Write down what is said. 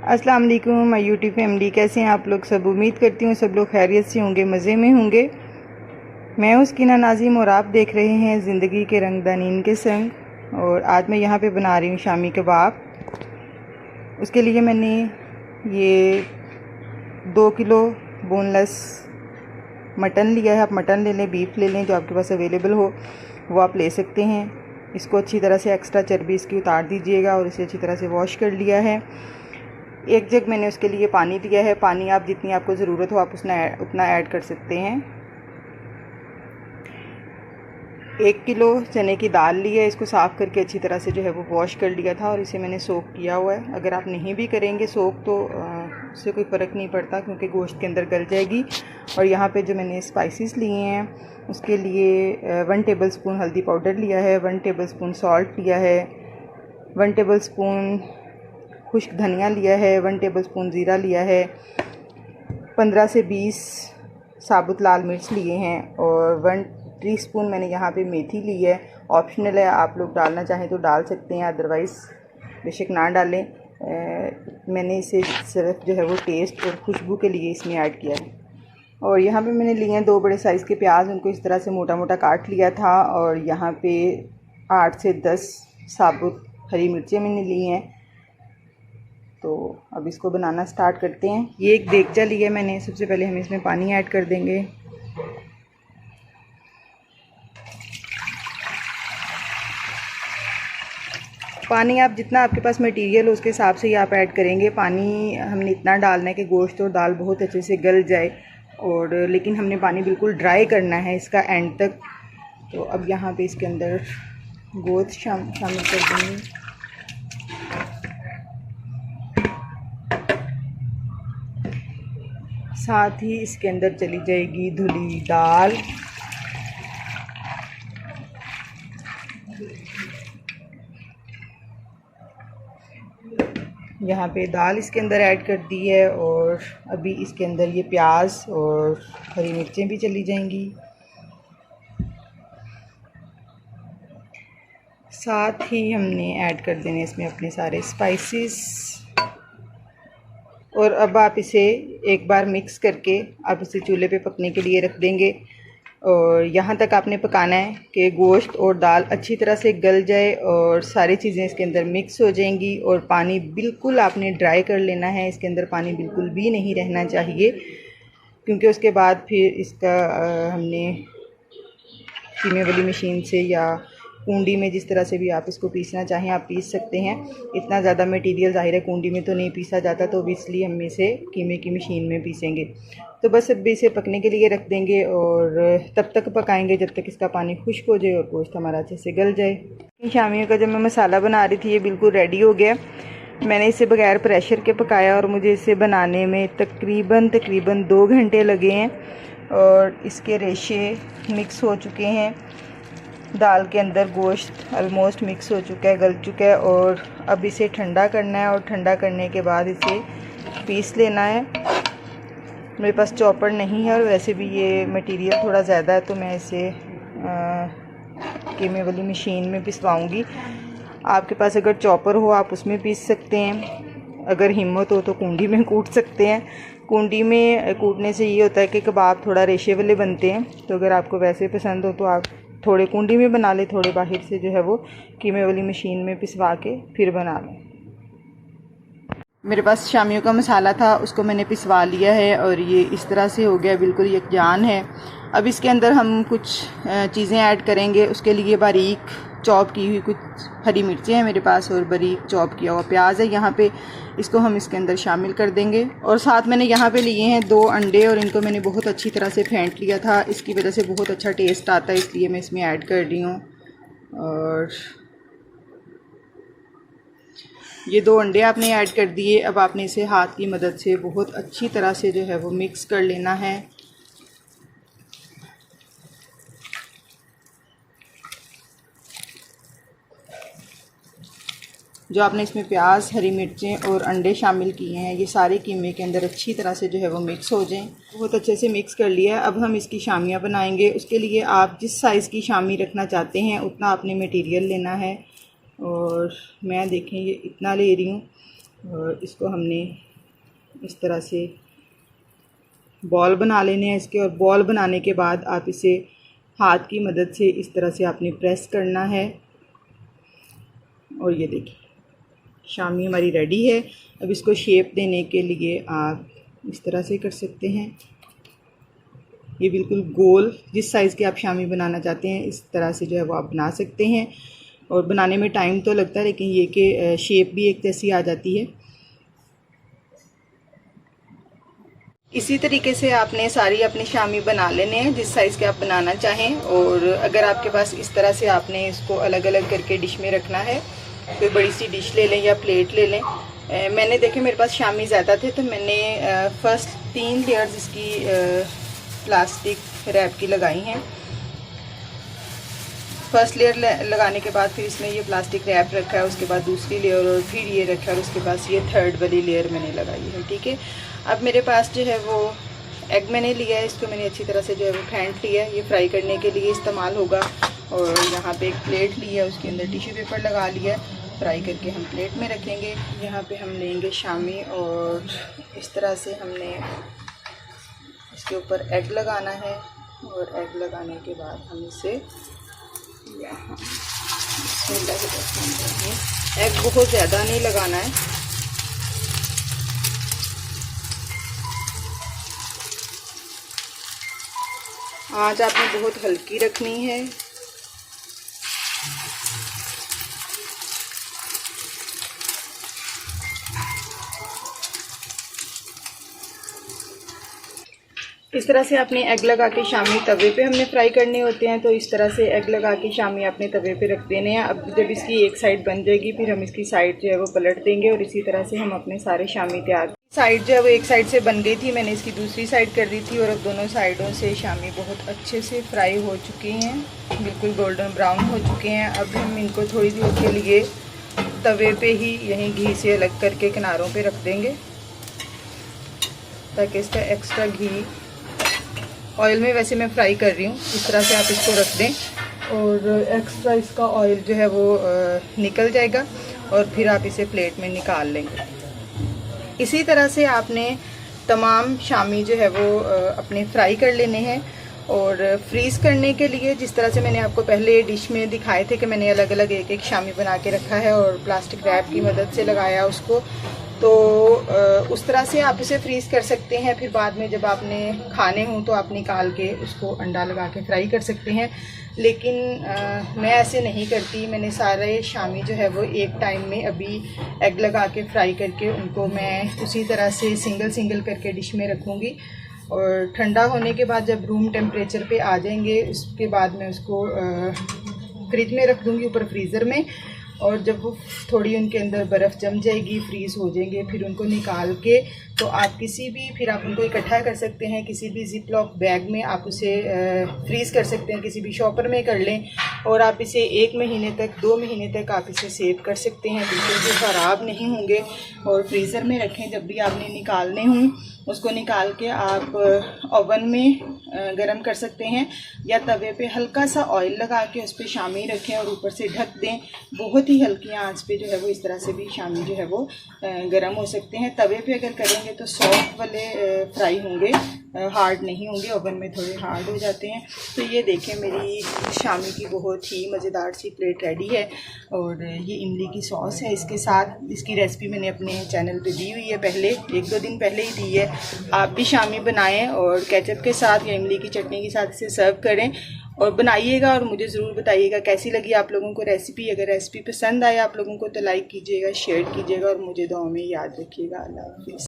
अस्सलाम वालेकुम my YouTube family, कैसे हैं आप लोग सब। उम्मीद करती हूँ सब लोग खैरियत से होंगे, मज़े में होंगे। मैं हूँ सकीना नाज़िम और आप देख रहे हैं ज़िंदगी के रंगदानीन के संग। और आज मैं यहाँ पे बना रही हूँ शामी कबाब। उसके लिए मैंने ये 2 किलो बोनलेस मटन लिया है। आप मटन ले लें, बीफ ले लें, जो आपके पास अवेलेबल हो वो आप ले सकते हैं। इसको अच्छी तरह से एक्स्ट्रा चर्बी इसकी उतार दीजिएगा और इसे अच्छी तरह से वॉश कर लिया है। 1 जग मैंने उसके लिए पानी दिया है। पानी आप जितनी आपको ज़रूरत हो आप उतना ऐड कर सकते हैं। 1 किलो चने की दाल ली है, इसको साफ़ करके अच्छी तरह से जो है वो वॉश कर लिया था और इसे मैंने सोक किया हुआ है। अगर आप नहीं भी करेंगे सोक तो उससे कोई फ़र्क नहीं पड़ता क्योंकि गोश्त के अंदर गल जाएगी। और यहाँ पे जो मैंने स्पाइसेस लिए हैं उसके लिए 1 टेबल स्पून हल्दी पाउडर लिया है, 1 टेबल स्पून सॉल्ट लिया है, 1 टेबल स्पून खुश्क धनिया लिया है, 1 टेबल स्पून ज़ीरा लिया है, 15 से 20 साबुत लाल मिर्च लिए हैं और 1 टीस्पून मैंने यहाँ पे मेथी ली है। ऑप्शनल है, आप लोग डालना चाहें तो डाल सकते हैं, अदरवाइज़ बेशक ना डालें। मैंने इसे सिर्फ जो है वो टेस्ट और खुशबू के लिए इसमें ऐड किया है। और यहाँ पे मैंने लिए हैं 2 बड़े साइज़ के प्याज, उनको इस तरह से मोटा मोटा काट लिया था। और यहाँ पे 8 से 10 साबुत हरी मिर्चें मैंने ली हैं। तो अब इसको बनाना स्टार्ट करते हैं। ये एक देगचा लिया है मैंने। सबसे पहले हम इसमें पानी ऐड कर देंगे। पानी आप जितना आपके पास मटेरियल हो उसके हिसाब से ही आप ऐड करेंगे। पानी हमने इतना डालना है कि गोश्त और दाल बहुत अच्छे से गल जाए, और लेकिन हमने पानी बिल्कुल ड्राई करना है इसका एंड तक। तो अब यहाँ पे इसके अंदर गोश्त शामिल कर देंगे। साथ ही इसके अंदर चली जाएगी धुली दाल। यहाँ पे दाल इसके अंदर ऐड कर दी है और अभी इसके अंदर ये प्याज और हरी मिर्चें भी चली जाएंगी। साथ ही हमने ऐड कर देने इसमें अपने सारे स्पाइसेस। और अब आप इसे एक बार मिक्स करके आप इसे चूल्हे पे पकने के लिए रख देंगे। और यहाँ तक आपने पकाना है कि गोश्त और दाल अच्छी तरह से गल जाए और सारी चीज़ें इसके अंदर मिक्स हो जाएंगी। और पानी बिल्कुल आपने ड्राई कर लेना है, इसके अंदर पानी बिल्कुल भी नहीं रहना चाहिए, क्योंकि उसके बाद फिर इसका हमने कीमे वाली मशीन से या कूंडी में जिस तरह से भी आप इसको पीसना चाहें आप पीस सकते हैं। इतना ज़्यादा मटेरियल ज़ाहिर है कूंडी में तो नहीं पीसा जाता, तो इसलिए हम इसे कीमे की मशीन में पीसेंगे। तो बस अब इसे पकने के लिए रख देंगे और तब तक पकाएंगे जब तक इसका पानी खुश्क हो जाए और गोश्त हमारा अच्छे से गल जाए। शामियों का जब मैं मसाला बना रही थी ये बिल्कुल रेडी हो गया। मैंने इसे बगैर प्रेशर के पकाया और मुझे इसे बनाने में तकरीबन 2 घंटे लगे हैं। और इसके रेशे मिक्स हो चुके हैं, दाल के अंदर गोश्त ऑलमोस्ट मिक्स हो चुका है, गल चुका है। और अब इसे ठंडा करना है और ठंडा करने के बाद इसे पीस लेना है। मेरे पास चॉपर नहीं है और वैसे भी ये मटेरियल थोड़ा ज़्यादा है, तो मैं इसे कीमे वाली मशीन में पिसवाऊँगी। आपके पास अगर चॉपर हो आप उसमें पीस सकते हैं, अगर हिम्मत हो तो कूंडी में कूट सकते हैं। कूंडी में कूटने से ये होता है कि कबाब थोड़ा रेशे वाले बनते हैं। तो अगर आपको वैसे पसंद हो तो आप थोड़े कूंडी में बना लें, थोड़े बाहर से जो है वो कीमे वाली मशीन में पिसवा के फिर बना लें। मेरे पास शामियों का मसाला था, उसको मैंने पिसवा लिया है और ये इस तरह से हो गया, बिल्कुल यकजान है। अब इसके अंदर हम कुछ चीज़ें ऐड करेंगे। उसके लिए बारीक चॉप की हुई कुछ हरी मिर्चें हैं मेरे पास और बारीक चॉप किया हुआ प्याज है यहाँ पे। इसको हम इसके अंदर शामिल कर देंगे। और साथ मैंने यहाँ पे लिए हैं 2 अंडे और इनको मैंने बहुत अच्छी तरह से फेंट लिया था। इसकी वजह से बहुत अच्छा टेस्ट आता है, इसलिए मैं इसमें ऐड कर रही हूँ। और ये 2 अंडे आपने ऐड कर दिए। अब आपने इसे हाथ की मदद से बहुत अच्छी तरह से जो है वो मिक्स कर लेना है। जो आपने इसमें प्याज, हरी मिर्चें और अंडे शामिल किए हैं ये सारे कीमे के अंदर अच्छी तरह से जो है वो मिक्स हो जाएं। बहुत अच्छे से मिक्स कर लिया है। अब हम इसकी शामियाँ बनाएंगे। उसके लिए आप जिस साइज़ की शामी रखना चाहते हैं उतना आपने मटेरियल लेना है। और मैं देखें ये इतना ले रही हूँ। और इसको हमने इस तरह से बॉल बना लेने हैं इसके। और बॉल बनाने के बाद आप इसे हाथ की मदद से इस तरह से आपने प्रेस करना है। और ये देखिए शामी हमारी रेडी है। अब इसको शेप देने के लिए आप इस तरह से कर सकते हैं। ये बिल्कुल गोल, जिस साइज़ के आप शामी बनाना चाहते हैं इस तरह से जो है वो आप बना सकते हैं। और बनाने में टाइम तो लगता है, लेकिन ये कि शेप भी एक जैसी आ जाती है। इसी तरीके से आपने सारी अपनी शामी बना लेने हैं जिस साइज़ के आप बनाना चाहें। और अगर आपके पास इस तरह से आपने इसको अलग अलग करके डिश में रखना है, कोई बड़ी सी डिश ले लें या प्लेट ले लें। मैंने देखे मेरे पास शामी ज़्यादा थे तो मैंने फर्स्ट 3 लेयर्स इसकी प्लास्टिक रैप की लगाई हैं। फर्स्ट लेयर लगाने के बाद फिर इसमें ये प्लास्टिक रैप रखा है, उसके बाद दूसरी लेयर और फिर ये रखा है, और उसके बाद ये थर्ड वाली लेयर मैंने लगाई है। ठीक है, अब मेरे पास जो है वो एग मैंने लिया है, इसको मैंने अच्छी तरह से जो है वो फेंट लिया है। ये फ्राई करने के लिए इस्तेमाल होगा। और यहाँ पे एक प्लेट ली है, उसके अंदर टिश्यू पेपर लगा लिया है। फ्राई करके हम प्लेट में रखेंगे। यहाँ पे हम लेंगे शामी और इस तरह से हमने इसके ऊपर एग लगाना है। और एग लगाने के बाद हम इसे यहाँ एग बहुत ज़्यादा नहीं लगाना है। आंच आपने बहुत हल्की रखनी है। इस तरह से आपने एग लगा के शामी तवे पे हमने फ्राई करने होते हैं। तो इस तरह से एग लगा के शामी अपने तवे पे रख देने हैं। अब जब इसकी एक साइड बन जाएगी फिर हम इसकी साइड जो है वो पलट देंगे। और इसी तरह से हम अपने सारे शामी तैयार। साइड जो है वो एक साइड से बन गई थी, मैंने इसकी दूसरी साइड कर दी थी। और अब दोनों साइडों से शामी बहुत अच्छे से फ्राई हो चुकी हैं, बिल्कुल गोल्डन ब्राउन हो चुके हैं। अब हम इनको थोड़ी देर के लिए तवे पे ही यहीं घी से अलग करके किनारों पे रख देंगे, ताकि इसका एक्स्ट्रा घी, ऑयल में वैसे मैं फ्राई कर रही हूँ, इस तरह से आप इसको रख दें और एक्स्ट्रा इसका ऑयल जो है वो निकल जाएगा। और फिर आप इसे प्लेट में निकाल लेंगे। इसी तरह से आपने तमाम शामी जो है वो अपने फ्राई कर लेने हैं। और फ्रीज़ करने के लिए जिस तरह से मैंने आपको पहले डिश में दिखाए थे कि मैंने अलग अलग एक एक शामी बना के रखा है और प्लास्टिक रैप की मदद से लगाया उसको, तो उस तरह से आप इसे फ्रीज़ कर सकते हैं। फिर बाद में जब आपने खाने हों तो आप निकाल के उसको अंडा लगा के फ्राई कर सकते हैं। लेकिन मैं ऐसे नहीं करती। मैंने सारे शामी जो है वो एक टाइम में अभी एग लगा के फ्राई करके उनको मैं उसी तरह से सिंगल सिंगल करके डिश में रखूँगी। और ठंडा होने के बाद जब रूम टेम्परेचर पे आ जाएंगे उसके बाद मैं उसको फ्रिज में रख दूँगी, ऊपर फ्रीज़र में। और जब वो थोड़ी उनके अंदर बर्फ़ जम जाएगी, फ्रीज़ हो जाएंगे, फिर उनको निकाल के तो आप किसी भी, फिर आप उनको इकट्ठा कर सकते हैं किसी भी जिप लॉक बैग में, आप उसे फ्रीज़ कर सकते हैं, किसी भी शॉपर में कर लें। और आप इसे 1 महीने तक 2 महीने तक आप इसे सेव कर सकते हैं, बिल्कुल भी ख़राब नहीं होंगे। और फ्रीज़र में रखें, जब भी आपने निकालने हों उसको निकाल के आप ओवन में गरम कर सकते हैं या तवे पे हल्का सा ऑयल लगा के उस पर शामी रखें और ऊपर से ढक दें। बहुत ही हल्की आंच पे जो है वो इस तरह से भी शामी जो है वो गरम हो सकते हैं। तवे पे अगर करेंगे तो सॉफ्ट वाले फ्राई होंगे, हार्ड नहीं होंगे, ओवन में थोड़े हार्ड हो जाते हैं। तो ये देखें मेरी शामी की बहुत ही मज़ेदार सी प्लेट रेडी है। और ये इमली की सॉस है इसके साथ। इसकी रेसिपी मैंने अपने चैनल पे दी हुई है, पहले 1-2 दिन पहले ही दी है। आप भी शामी बनाएं और केचप के साथ या इमली की चटनी के साथ इसे सर्व करें और बनाइएगा। और मुझे ज़रूर बताइएगा कैसी लगी आप लोगों को रेसिपी। अगर रेसिपी पसंद आए आप लोगों को तो लाइक कीजिएगा, शेयर कीजिएगा और मुझे दुआ में याद रखिएगा। अल्लाह हाफ़िज़।